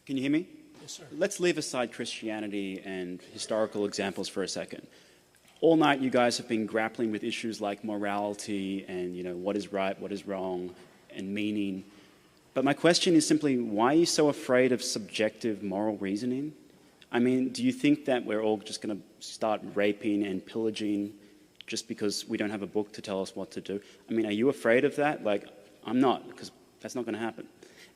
Can you hear me? Yes, sir. Let's leave aside Christianity and historical examples for a second. All night you guys have been grappling with issues like morality and, what is right, what is wrong, and meaning. But my question is simply, why are you so afraid of subjective moral reasoning? I mean, do you think that we're all just going to start raping and pillaging just because we don't have a book to tell us what to do? I mean, are you afraid of that? Like, I'm not, because that's not going to happen.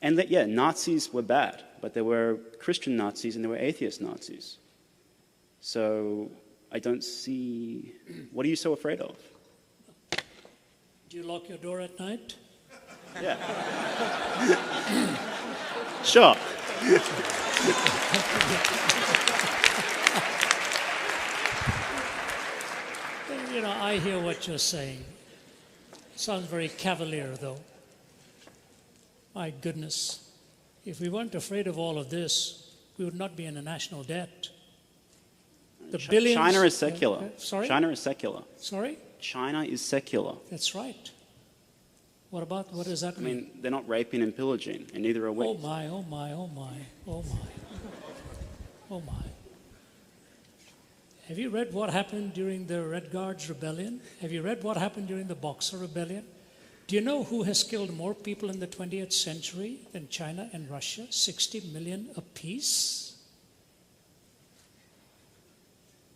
And that, yeah, Nazis were bad, but there were Christian Nazis and there were atheist Nazis. So I don't see, what are you so afraid of? Do you lock your door at night? Yeah. Sure. I hear what you're saying. Sounds very cavalier, though. My goodness. If we weren't afraid of all of this, we would not be in a national debt. The billions. China is secular. Sorry? China is secular. Sorry? China is secular. That's right. What does that mean? I mean, they're not raping and pillaging, and neither are we. Oh my, oh my, oh my, oh my. Oh my. Have you read what happened during the Red Guards Rebellion? Have you read what happened during the Boxer Rebellion? Do you know who has killed more people in the 20th century than China and Russia? 60 million apiece?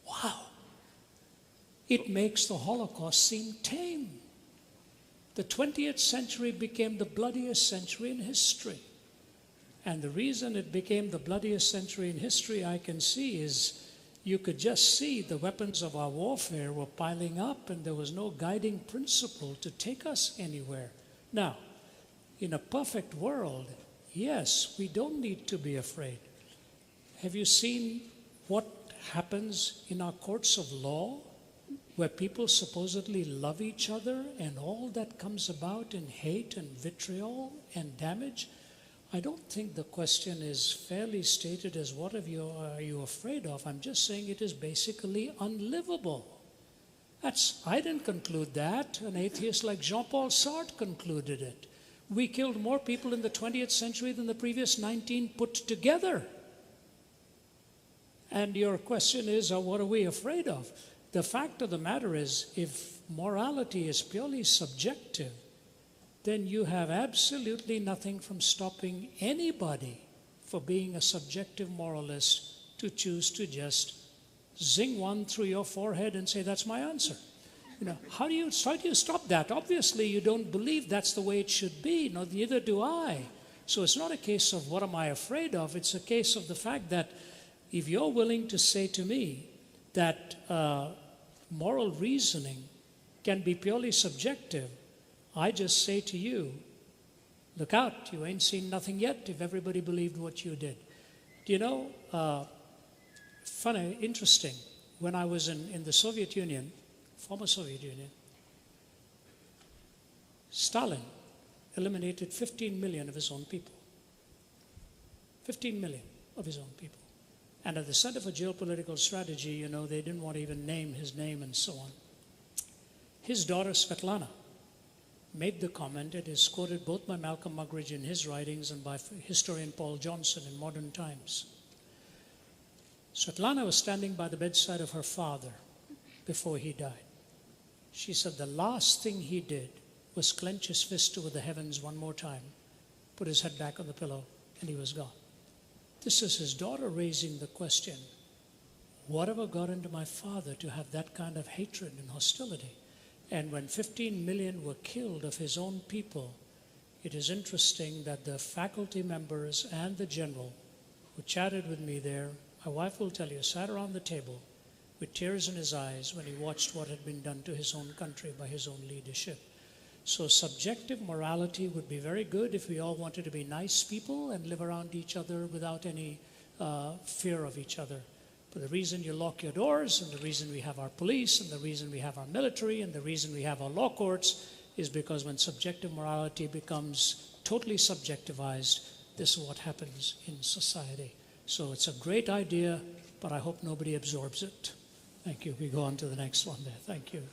Wow. It makes the Holocaust seem tame. The 20th century became the bloodiest century in history. And the reason it became the bloodiest century in history, I can see, is you could just see the weapons of our warfare were piling up and there was no guiding principle to take us anywhere. Now, in a perfect world, yes, we don't need to be afraid. Have you seen what happens in our courts of law, where people supposedly love each other and all that comes about in hate and vitriol and damage? I don't think the question is fairly stated as what are you afraid of. I'm just saying it is basically unlivable. I didn't conclude that. An atheist like Jean-Paul Sartre concluded it. We killed more people in the 20th century than the previous 19 put together. And your question is, what are we afraid of? The fact of the matter is, if morality is purely subjective, then you have absolutely nothing from stopping anybody for being a subjective moralist to choose to just zing one through your forehead and say, that's my answer. How do you stop that? Obviously, you don't believe that's the way it should be. No, neither do I. So it's not a case of what am I afraid of. It's a case of the fact that if you're willing to say to me that moral reasoning can be purely subjective, I just say to you, look out, you ain't seen nothing yet if everybody believed what you did. Do you know, funny, interesting, when I was in the Soviet Union, former Soviet Union, Stalin eliminated 15 million of his own people. 15 million of his own people. And at the Center for Geopolitical Strategy, they didn't want to even name his name and so on. His daughter, Svetlana, made the comment. It is quoted both by Malcolm Muggeridge in his writings and by historian Paul Johnson in Modern Times. Svetlana was standing by the bedside of her father before he died. She said the last thing he did was clench his fist toward the heavens one more time, put his head back on the pillow, and he was gone. This is his daughter raising the question, whatever got into my father to have that kind of hatred and hostility? And when 15 million were killed of his own people, it is interesting that the faculty members and the general who chatted with me there, my wife will tell you, sat around the table with tears in his eyes when he watched what had been done to his own country by his own leadership. So subjective morality would be very good if we all wanted to be nice people and live around each other without any fear of each other. But the reason you lock your doors and the reason we have our police and the reason we have our military and the reason we have our law courts is because when subjective morality becomes totally subjectivized, this is what happens in society. So it's a great idea, but I hope nobody absorbs it. Thank you. We go on to the next one there. Thank you.